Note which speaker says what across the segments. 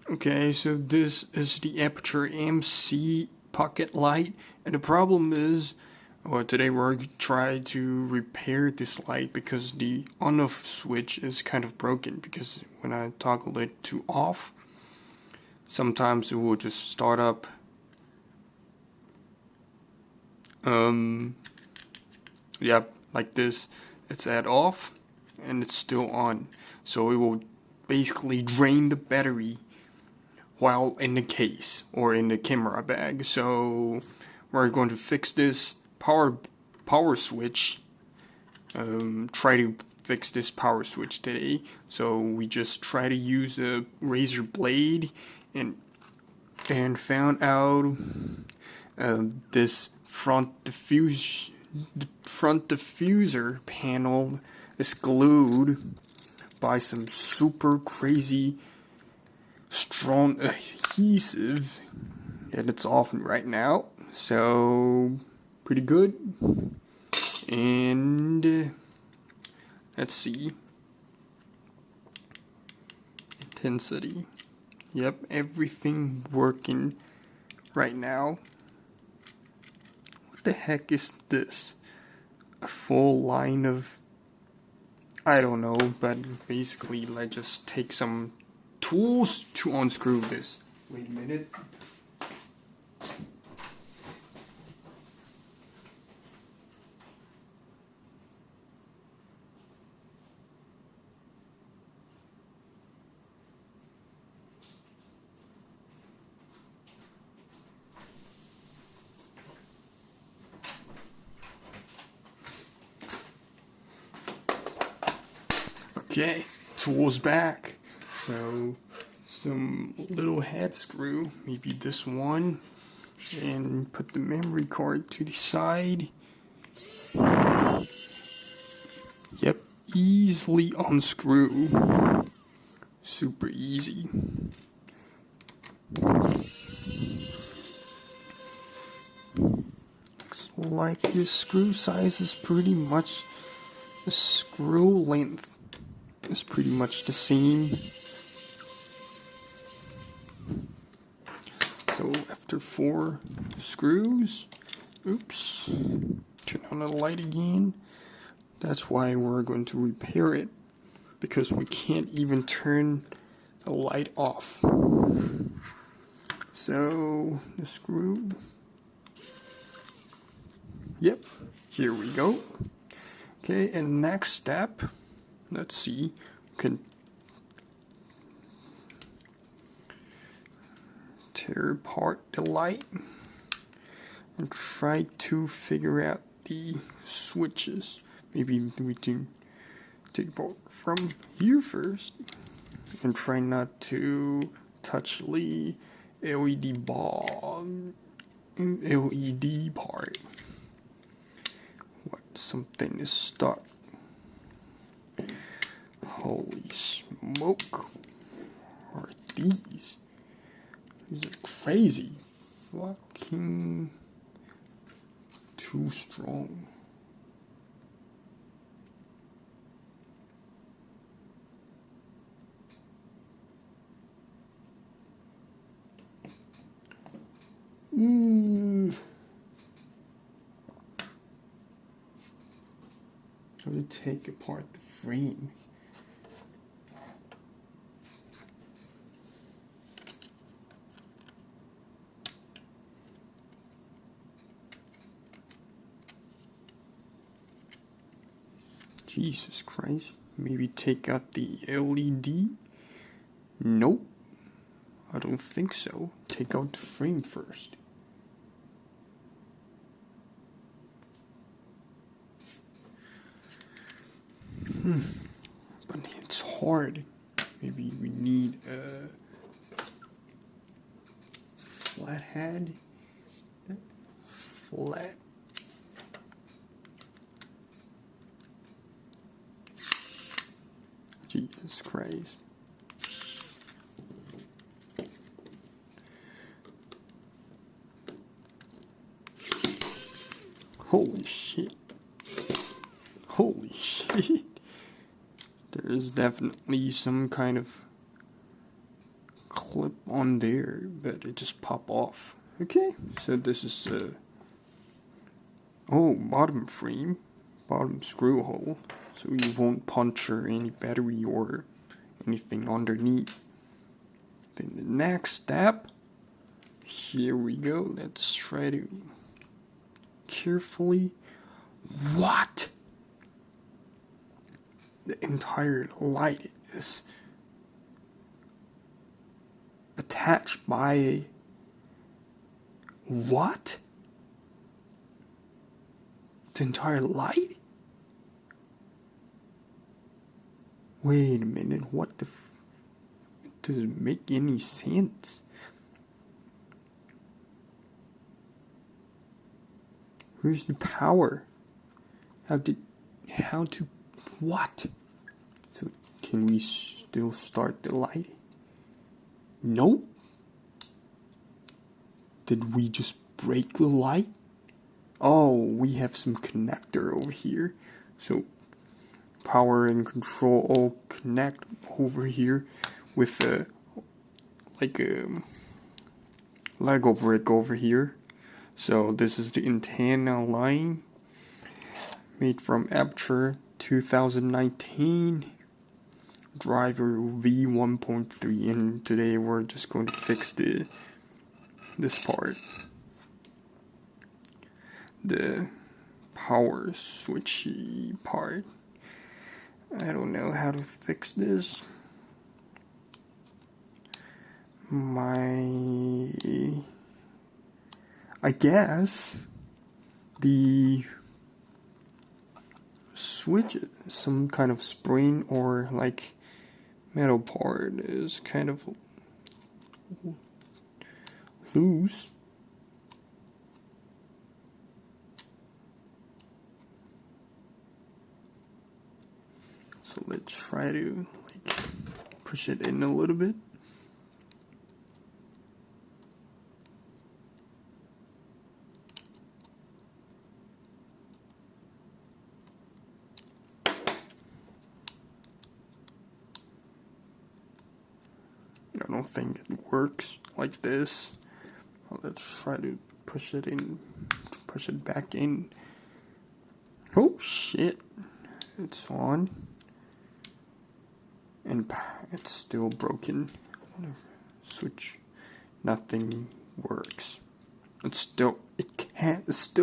Speaker 1: Okay, so this is the Aputure MC pocket light, and the problem is, well, today we're going to try to repair this light because the on-off switch is kind of broken, because when I toggle it to off, sometimes it will just start up yep, like this. It's at off and it's still on, so it will basically drain the battery while in the case or in the camera bag. So we're going to fix this power switch, try to fix this power switch today. So we just try to use a razor blade and found out this front diffuser panel is glued by some super crazy strong adhesive, and it's off right now, so pretty good. And let's see, intensity, yep, everything working right now. What the heck is this? A full line of, I don't know, but basically let's just take some tools to unscrew this. Wait a minute. Okay, tools back. So some little head screw, maybe this one, and put the memory card to the side. Yep, easily unscrew. Super easy. Looks like this screw size is pretty much the screw length. It's pretty much the same. So after 4 screws, oops, turn on the light again. That's why we're going to repair it, because we can't even turn the light off. So the screw, yep, here we go. Okay, and next step, let's see, we can tear apart the light and try to figure out the switches. Maybe we can take apart from here first and try not to touch the LED part. What, something is stuck. Holy smoke. What are these? These are crazy. Fucking too strong. How to take apart the frame. Jesus Christ. Maybe take out the LED? Nope. I don't think so. Take out the frame first. But it's hard. Maybe we need a flathead. Flat. Jesus Christ. Holy shit. Holy shit. There is definitely some kind of clip on there, but it just pop off. Okay, so this is bottom frame, bottom screw hole, so you won't puncture any battery or anything underneath. Then the next step, here we go. Let's try to carefully. What? The entire light is attached by what? The entire light? Wait a minute, what the it doesn't make any sense. Where's the power? How to what? So can we still start the light? Nope. Did we just break the light? Oh, we have some connector over here. So power and control all connect over here with a Lego brick over here. So this is the antenna line made from Aputure 2019 driver V1.3, and today we're just going to fix this part, the power switchy part. I don't know how to fix this. I guess the switch, some kind of spring or like metal part is kind of loose. So let's try to push it in a little bit. I don't think it works like this. Well, let's try to push it back in. Oh shit, it's on. And it's still broken. Switch, nothing works. It still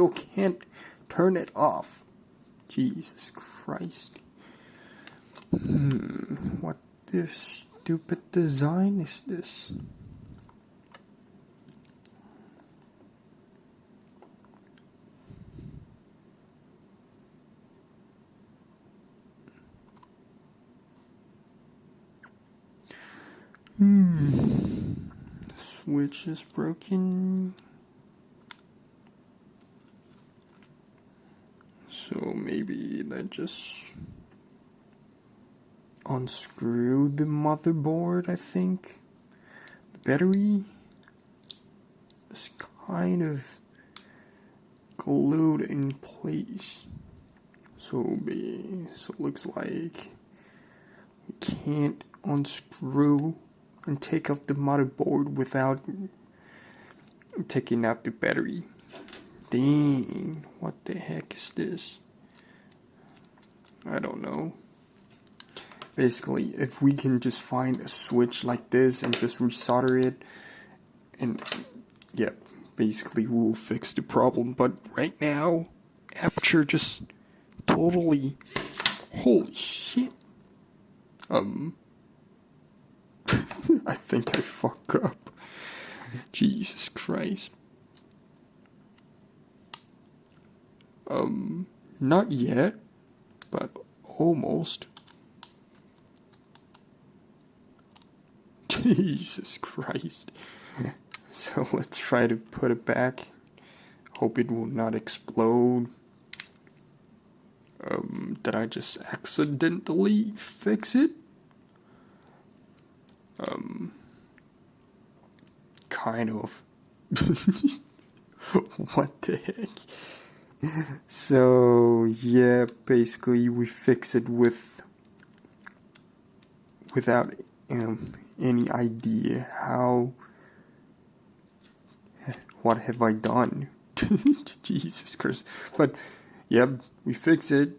Speaker 1: can't turn it off. Jesus Christ. What this stupid design is this? The switch is broken. So maybe that just unscrew the motherboard, I think. The battery is kind of glued in place. So it looks like we can't unscrew and take off the motherboard without taking out the battery. Dang, what the heck is this? I don't know. Basically, if we can just find a switch like this and just resolder it, and yeah, basically we'll fix the problem. But right now, Aputure just totally, holy shit. I think I fuck up. Jesus Christ. Not yet, but almost. Jesus Christ. So let's try to put it back. Hope it will not explode. Did I just accidentally fix it? Kind of. What the heck? So yeah, basically we fix it without any idea how. What have I done? Jesus Christ. But, yep, we fix it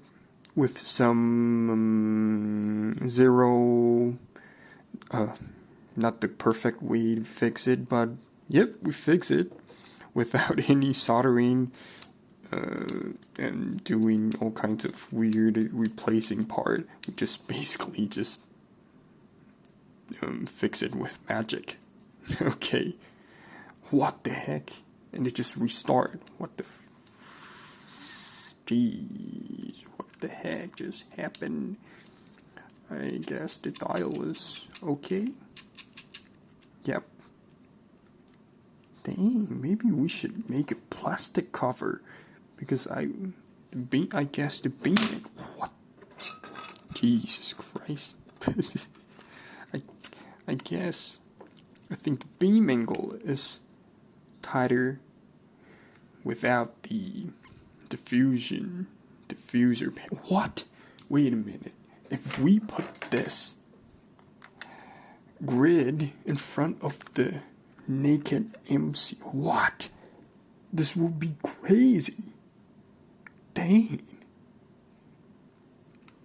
Speaker 1: with some zero. Not the perfect way to fix it, but yep, we fix it without any soldering and doing all kinds of weird replacing part. We just basically just fix it with magic. Okay. What the heck? And it just restart. What the jeez, what the heck just happened? I guess the dial is okay. Yep. Dang, maybe we should make a plastic cover because I guess the beam. What? Jesus Christ. I guess I think the beam angle is tighter without the diffuser panel. What? Wait a minute. If we put this grid in front of the naked MC, what? This would be crazy. Dang.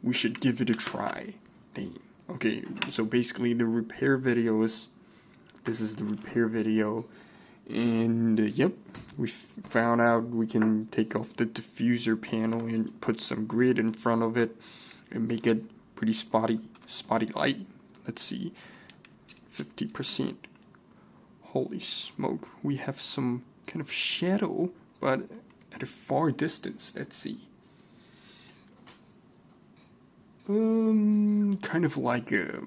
Speaker 1: We should give it a try. Dang. Okay, so basically the repair video is, this is the repair video, and yep, we found out we can take off the diffuser panel and put some grid in front of it and make it pretty spotty light. Let's see, 50%. Holy smoke, we have some kind of shadow, but at a far distance. Let's see. Kind of like a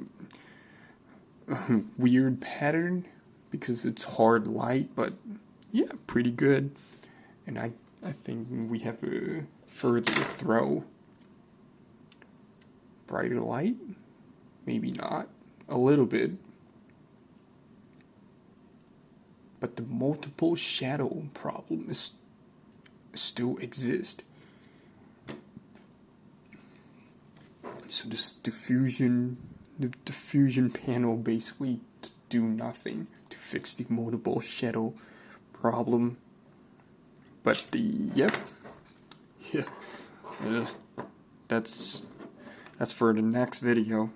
Speaker 1: weird pattern because it's hard light, but yeah, pretty good. And I think we have a further throw. Brighter light? Maybe not. A little bit. But the multiple shadow problem is still exists. So this diffusion panel basically do nothing to fix the multiple shadow problem. But that's for the next video.